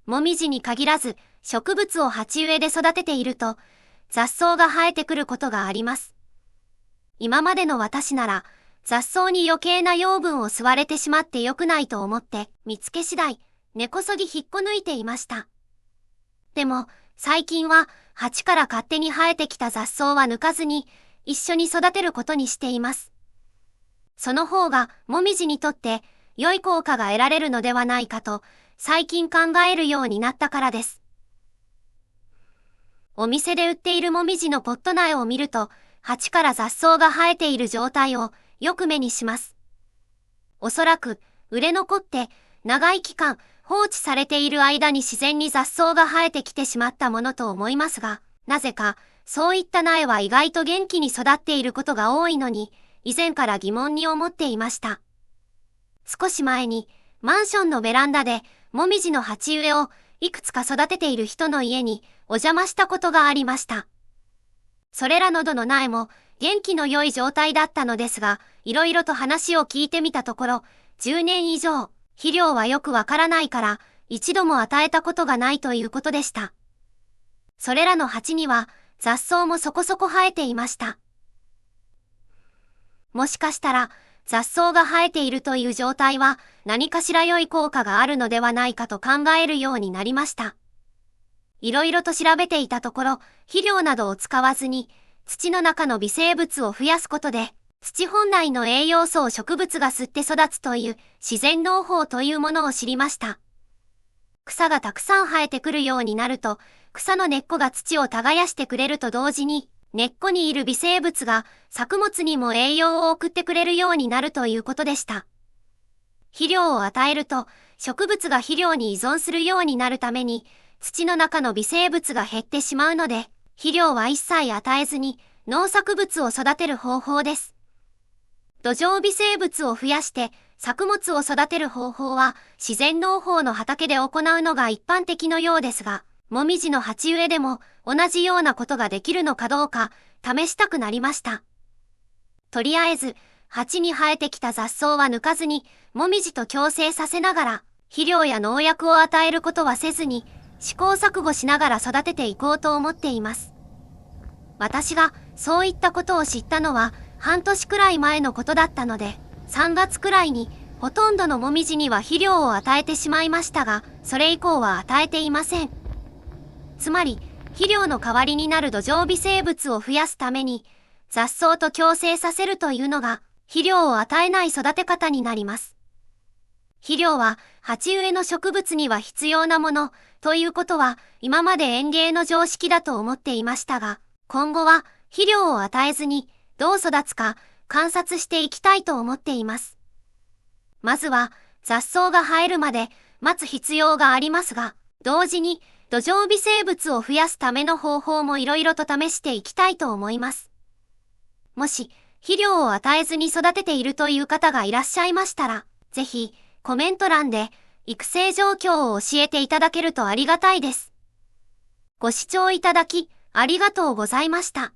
もみじに限らず植物を鉢植えで育てていると雑草が生えてくることがあります。今までの私なら雑草に余計な養分を吸われてしまって良くないと思って見つけ次第根こそぎ引っこ抜いていました。でも最近は鉢から勝手に生えてきた雑草は抜かずに一緒に育てることにしています。その方がもみじにとって良い効果が得られるのではないかと最近考えるようになったからです。お店で売っているもみじのポット苗を見ると鉢から雑草が生えている状態をよく目にします。おそらく売れ残って長い期間放置されている間に自然に雑草が生えてきてしまったものと思いますが、なぜかそういった苗は意外と元気に育っていることが多いのに、以前から疑問に思っていました。少し前にマンションのベランダでもみじの鉢植えをいくつか育てている人の家にお邪魔したことがありました。それらのどの苗も元気の良い状態だったのですが、いろいろと話を聞いてみたところ、10年以上、肥料はよくわからないから一度も与えたことがないということでした。それらの鉢には雑草もそこそこ生えていました。もしかしたら雑草が生えているという状態は何かしら良い効果があるのではないかと考えるようになりました。いろいろと調べていたところ、肥料などを使わずに土の中の微生物を増やすことで土本来の栄養素を植物が吸って育つという自然農法というものを知りました。草がたくさん生えてくるようになると、草の根っこが土を耕してくれると同時に、根っこにいる微生物が作物にも栄養を送ってくれるようになるということでした。肥料を与えると、植物が肥料に依存するようになるために、土の中の微生物が減ってしまうので、肥料は一切与えずに農作物を育てる方法です。土壌微生物を増やして作物を育てる方法は自然農法の畑で行うのが一般的のようですが、もみじの鉢植えでも同じようなことができるのかどうか試したくなりました。とりあえず、鉢に生えてきた雑草は抜かずに、もみじと共生させながら、肥料や農薬を与えることはせずに、試行錯誤しながら育てていこうと思っています。私がそういったことを知ったのは半年くらい前のことだったので、3月くらいにほとんどのもみじには肥料を与えてしまいましたが、それ以降は与えていません。つまり、肥料の代わりになる土壌微生物を増やすために、雑草と共生させるというのが、肥料を与えない育て方になります。肥料は鉢植えの植物には必要なものということは今まで園芸の常識だと思っていましたが、今後は肥料を与えずにどう育つか観察していきたいと思っています。まずは雑草が生えるまで待つ必要がありますが、同時に土壌微生物を増やすための方法もいろいろと試していきたいと思います。もし肥料を与えずに育てているという方がいらっしゃいましたら、ぜひコメント欄で育成状況を教えていただけるとありがたいです。ご視聴いただきありがとうございました。